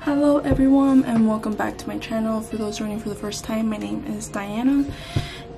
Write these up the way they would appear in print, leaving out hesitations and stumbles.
Hello everyone and welcome back to my channel. For those joining for the first time, my name is Diana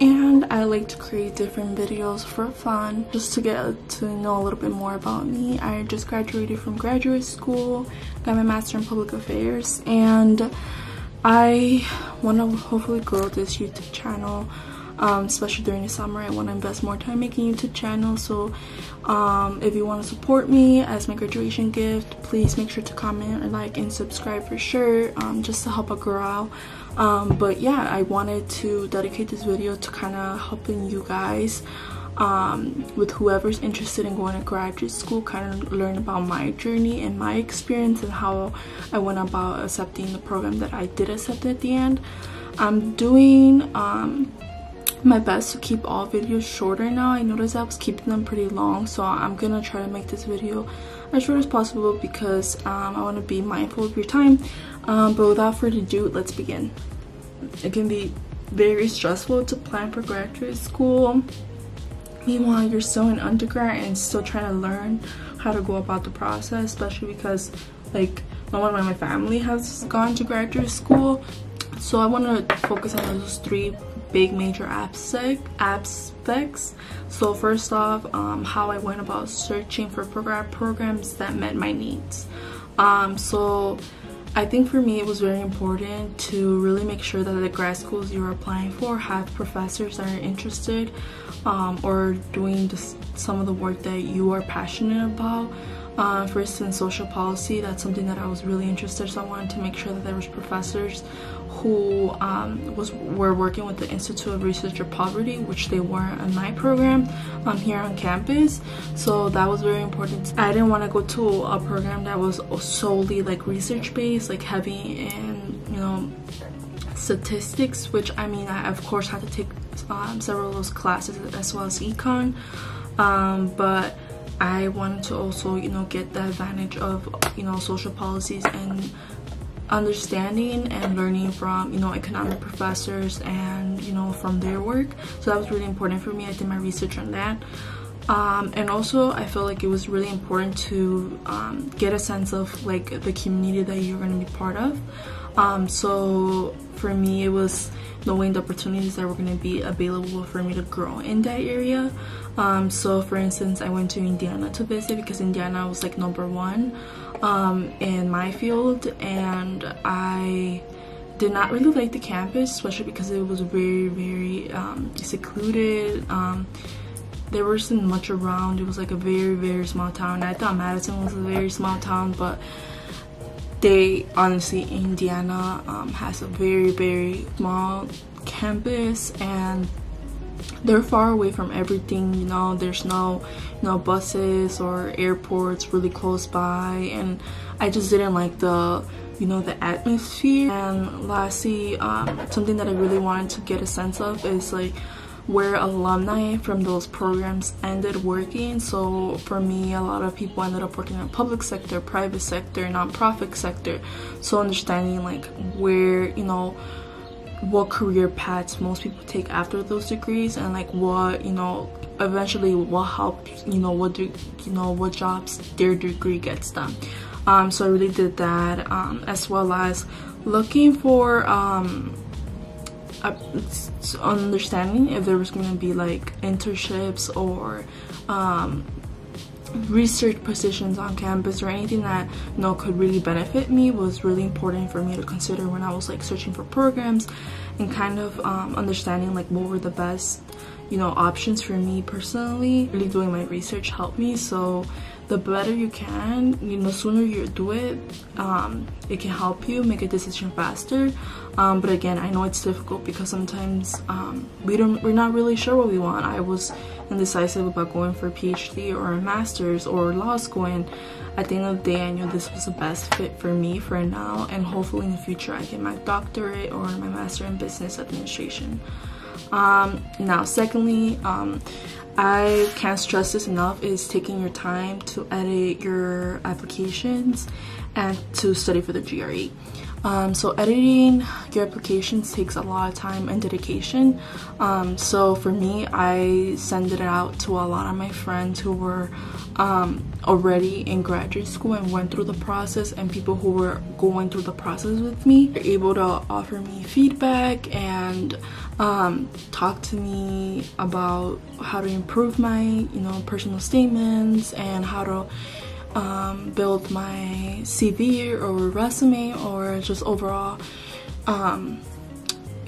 and I like to create different videos for fun, just to get to know a little bit more about me. I just graduated from graduate school, got my master in public affairs, and I want to hopefully grow this YouTube channel. Especially during the summer, I want to invest more time making YouTube channel. So if you want to support me as my graduation gift, please make sure to comment or like and subscribe for sure, just to help it grow out. But yeah, I wanted to dedicate this video to kind of helping you guys with whoever's interested in going to graduate school, kind of learn about my journey and my experience and how I went about accepting the program that I did accept at the end. I'm doing my best to keep all videos shorter now. I noticed I was keeping them pretty long, so I'm gonna try to make this video as short as possible because I want to be mindful of your time. But without further ado, let's begin. It can be very stressful to plan for graduate school. Meanwhile, you're still in undergrad and still trying to learn how to go about the process, especially because like no one in my family has gone to graduate school. So I want to focus on those three big major aspects. So first off, how I went about searching for programs that met my needs. So I think for me it was very important to really make sure that the grad schools you're applying for have professors that are interested or doing some of the work that you are passionate about. For instance, social policy, that's something that I was really interested in, so I wanted to make sure that there was professors who were working with the Institute of Research of Poverty, which they weren't in my program here on campus. So that was very important. I didn't want to go to a program that was solely like research based, like heavy in, you know, statistics, which I mean I of course had to take several of those classes as well as econ, but I wanted to also, you know, get the advantage of, you know, social policies and understanding and learning from, you know, economic professors and, you know, from their work. So that was really important for me. I did my research on that. And also I felt like it was really important to get a sense of like the community that you're going to be part of. So for me it was knowing the opportunities that were going to be available for me to grow in that area. So for instance, I went to Indiana to visit because Indiana was like #1 in my field, and I did not really like the campus, especially because it was very secluded. There wasn't much around. It was like a very small town. I thought Madison was a very small town, but they honestly, Indiana has a very small campus, and they're far away from everything, you know. There's no buses or airports really close by, and I just didn't like the, you know, the atmosphere. And lastly, something that I really wanted to get a sense of is like where alumni from those programs ended working. So for me, a lot of people ended up working in the public sector, private sector, nonprofit sector. So understanding like where, you know, what career paths most people take after those degrees, and like what, you know, eventually will help, you know, what jobs their degree gets done. So I really did that, as well as looking for understanding if there was going to be like internships or research positions on campus or anything that, you know, could really benefit me. Was really important for me to consider when I was like searching for programs, and kind of understanding like what were the best, you know, options for me personally. Really doing my research helped me. So the better you can, you know, sooner you do it, it can help you make a decision faster. But again, I know it's difficult because sometimes we're not really sure what we want. I was indecisive about going for a PhD or a master's or law school, and at the end of the day I knew this was the best fit for me for now, and hopefully in the future I get my doctorate or my master in business administration. Now secondly, I can't stress this enough, is taking your time to edit your applications and to study for the GRE. So editing your applications takes a lot of time and dedication. So for me, I sent it out to a lot of my friends who were already in graduate school and went through the process, and people who were going through the process with me were able to offer me feedback and talk to me about how to improve my personal statements and how to build my CV or resume, or just overall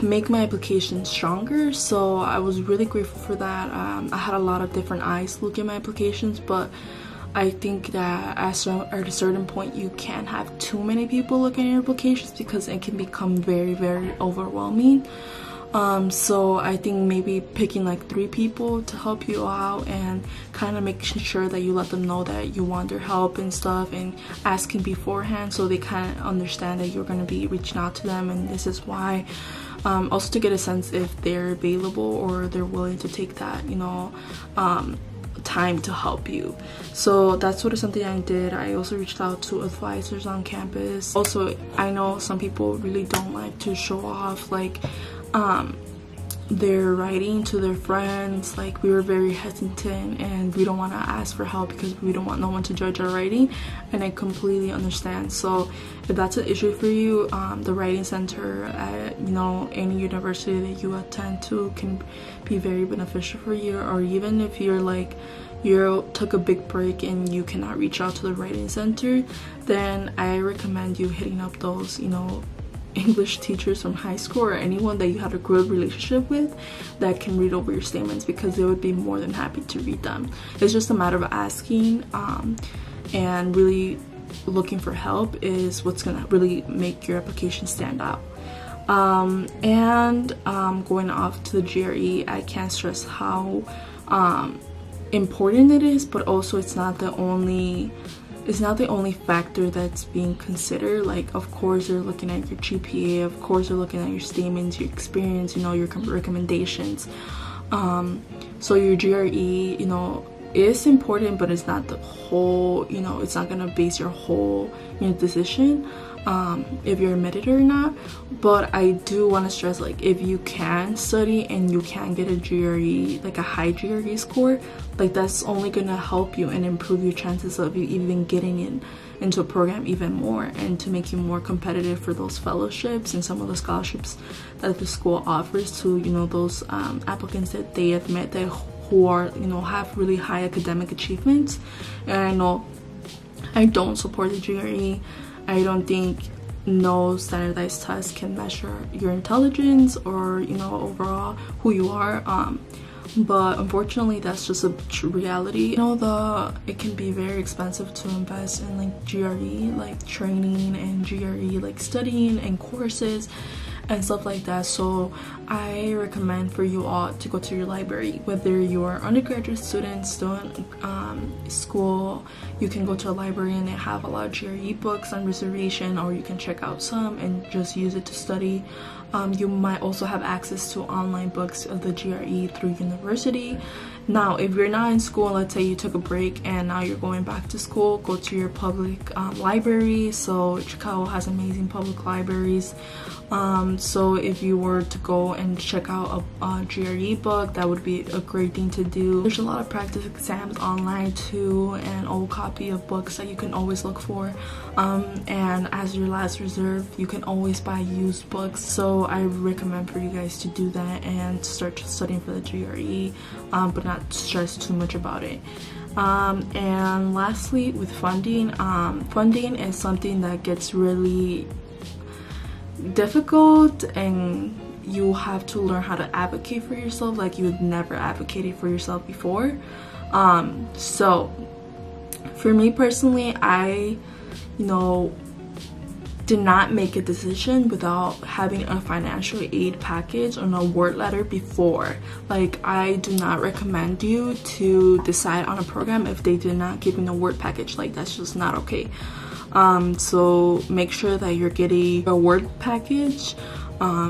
make my application stronger. So I was really grateful for that. I had a lot of different eyes look at my applications, but I think that at a certain point you can't have too many people look at your applications because it can become very, very overwhelming. So I think maybe picking like 3 people to help you out and kind of making sure that you let them know that you want their help and stuff, and asking beforehand so they kind of understand that you're going to be reaching out to them and this is why. Also to get a sense if they're available or they're willing to take that, time to help you. So that's something I did. I also reached out to advisors on campus. Also, I know some people really don't like to show off like their writing to their friends. Like, we were very hesitant and we don't want to ask for help because we don't want no one to judge our writing, and I completely understand. So if that's an issue for you, the writing center at any university that you attend to can be very beneficial for you. Or even if you're like you took a big break and you cannot reach out to the writing center, then I recommend you hitting up those English teachers from high school or anyone that you had a good relationship with that can read over your statements, because they would be more than happy to read them. It's just a matter of asking and really looking for help is what's gonna really make your application stand out. Going off to the GRE, I can't stress how important it is, but also it's not the only factor that's being considered. Like, of course they're looking at your GPA, of course they're looking at your statements, your experience, your recommendations. So your GRE is important, but it's not the whole, it's not gonna base your whole decision if you're admitted or not. But I do want to stress, like, if you can study and you can get a GRE, like a high GRE score, like that's only gonna help you and improve your chances of you even getting into a program even more, and to make you more competitive for those fellowships and some of the scholarships that the school offers to those applicants that they admit that who are have really high academic achievements. And I know I don't support the GRE. I don't think no standardized test can measure your intelligence or overall who you are, but unfortunately that's just a reality. It can be very expensive to invest in like GRE, like training, and GRE like studying and courses and stuff like that. So I recommend for you all to go to your library, whether you're undergraduate student, still in school. You can go to a library and they have a lot of GRE books on reservation, or you can check out some and just use it to study. You might also have access to online books of the GRE through university. Now, if you're not in school, let's say you took a break and now you're going back to school, go to your public library. So Chicago has amazing public libraries. So if you were to go and check out a GRE book, that would be a great thing to do. There's a lot of practice exams online too, and old copy of books that you can always look for. And as your last reserve, you can always buy used books. So I recommend for you guys to do that and start studying for the GRE, but not stress too much about it. And lastly, with funding, funding is something that gets really difficult, and you have to learn how to advocate for yourself like you had never advocated for yourself before. So for me personally, I did not make a decision without having a financial aid package or an award letter before. Like, I do not recommend you to decide on a program if they did not give you an award package. Like, that's just not okay. So make sure that you're getting a award package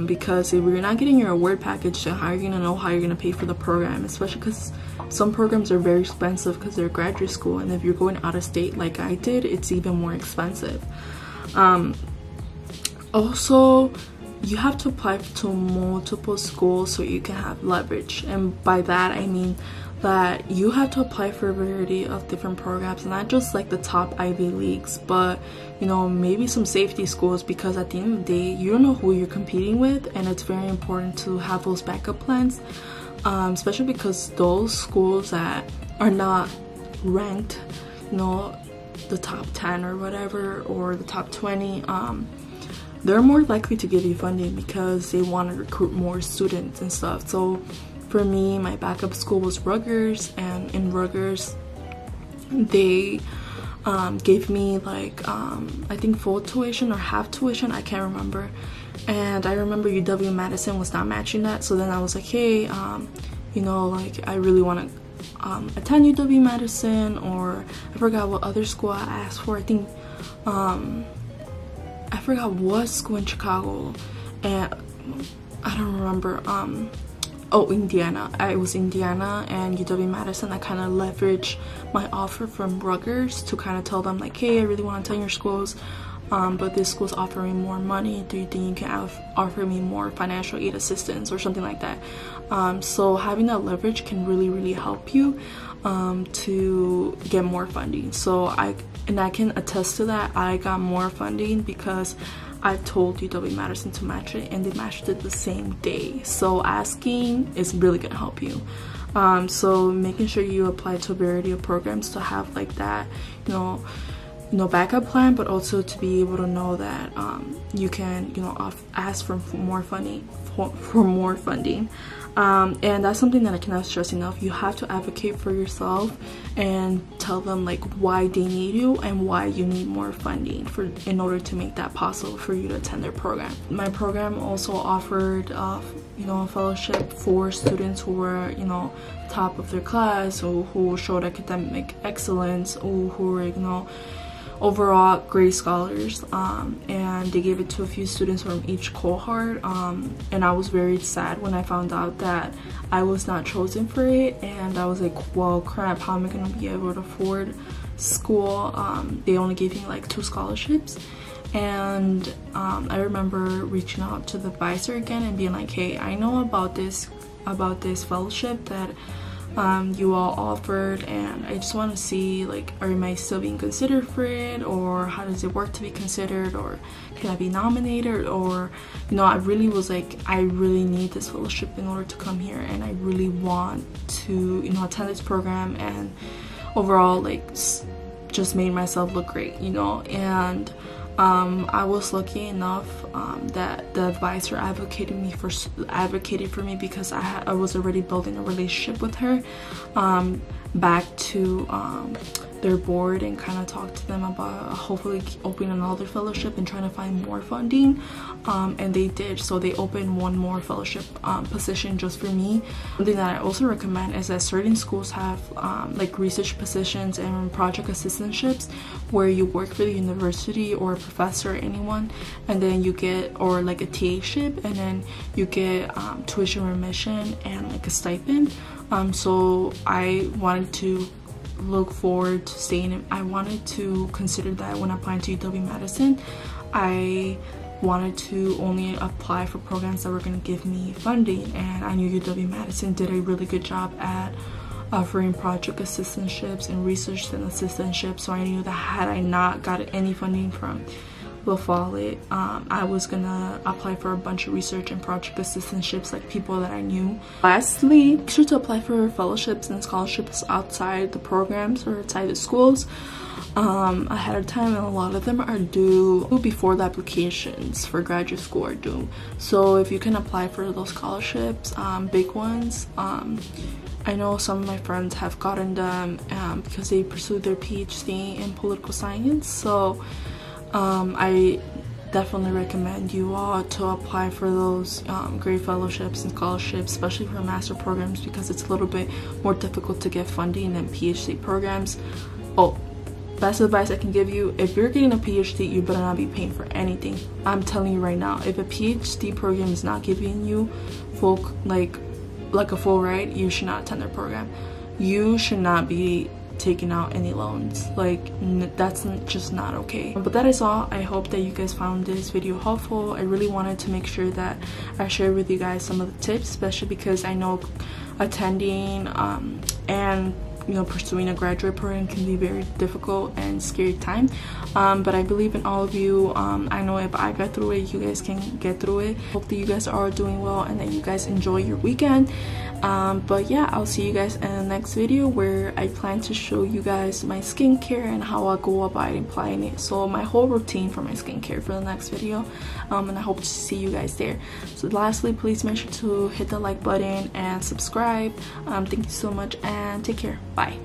because if you're not getting your award package, then how are you gonna know how you're gonna pay for the program? Especially because some programs are very expensive because they're graduate school, and if you're going out of state like I did, it's even more expensive. Also, you have to apply to multiple schools so you can have leverage, and by that I mean that you have to apply for a variety of different programs, not just like the top Ivy Leagues, but you know, maybe some safety schools, because at the end of the day you don't know who you're competing with, and it's very important to have those backup plans, especially because those schools that are not ranked, you know, the top 10 or whatever, or the top 20, they're more likely to give you funding because they want to recruit more students and stuff. So for me, my backup school was Rutgers, and in Rutgers they gave me like I think full tuition or half tuition, I can't remember. And I remember UW-Madison was not matching that, so then I was like, hey, you know, like I really want to attend UW-Madison, or I forgot what other school I asked for. I think I forgot what school in Chicago, and I don't remember. Oh, Indiana. It was Indiana and UW-Madison. I kind of leveraged my offer from Rutgers to kind of tell them like, hey, I really want to attend your schools, but this school's offering more money. Do you think you can offer me more financial aid assistance or something like that? So having that leverage can really help you to get more funding. So I can attest to that. I got more funding because I told UW-Madison to match it, and they matched it the same day. So asking is really gonna help you. So making sure you apply to a variety of programs to have like that, you know, backup plan, but also to be able to know that you can, you know, ask for more funding, for more funding. And that's something that I cannot stress enough. You have to advocate for yourself and tell them like why they need you and why you need more funding in order to make that possible for you to attend their program. My program also offered you know, a fellowship for students who were, you know, top of their class, or who showed academic excellence, or who were, you know, overall great scholars, and they gave it to a few students from each cohort, and I was very sad when I found out that I was not chosen for it, and I was like, well crap, how am I gonna be able to afford school? They only gave me like 2 scholarships, and I remember reaching out to the advisor again and being like, hey, I know about this fellowship that you all offered, and I just want to see, like, am I still being considered for it, or how does it work to be considered, or can I be nominated, or, you know, I really was like, I really need this fellowship in order to come here, and I really want to, you know, attend this program, and overall, like, just made myself look great, you know. And I was lucky enough that the advisor advocated for me because I was already building a relationship with her, back to their board, and kind of talk to them about hopefully opening another fellowship and trying to find more funding, and they did. So they opened one more fellowship position just for me. Something that I also recommend is that certain schools have like research positions and project assistantships where you work for the university or a professor or anyone, and then you get, or like a TA-ship, and then you get tuition remission and like a stipend. So I wanted to look forward to staying. I wanted to consider that when applying to UW-Madison. I wanted to only apply for programs that were going to give me funding, and I knew UW-Madison did a really good job at offering project assistantships and research and assistantships. So I knew that had I not got any funding from La Follette, I was gonna apply for a bunch of research and project assistantships, like people that I knew. Lastly, make sure to apply for fellowships and scholarships outside the programs or outside the schools ahead of time, and a lot of them are due before the applications for graduate school are due. So if you can apply for those scholarships, big ones, I know some of my friends have gotten them because they pursued their PhD in political science. So I definitely recommend you all to apply for those great fellowships and scholarships, especially for master programs, because it's a little bit more difficult to get funding than PhD programs. Oh, best advice I can give you, if you're getting a PhD, you better not be paying for anything. I'm telling you right now, if a PhD program is not giving you full like a full ride, you should not attend their program. You should not be taking out any loans. Like, that's just not okay. But that is all. I hope that you guys found this video helpful. I really wanted to make sure that I shared with you guys some of the tips, especially because I know attending and pursuing a graduate program can be very difficult and scary time, but I believe in all of you. I know if I got through it, you guys can get through it. Hope that you guys are doing well and that you guys enjoy your weekend. But yeah, I'll see you guys in the next video, where I plan to show you guys my skincare and how I go about applying it. So my whole routine for my skincare for the next video, and I hope to see you guys there. So lastly, please make sure to hit the like button and subscribe. Thank you so much and take care. Bye.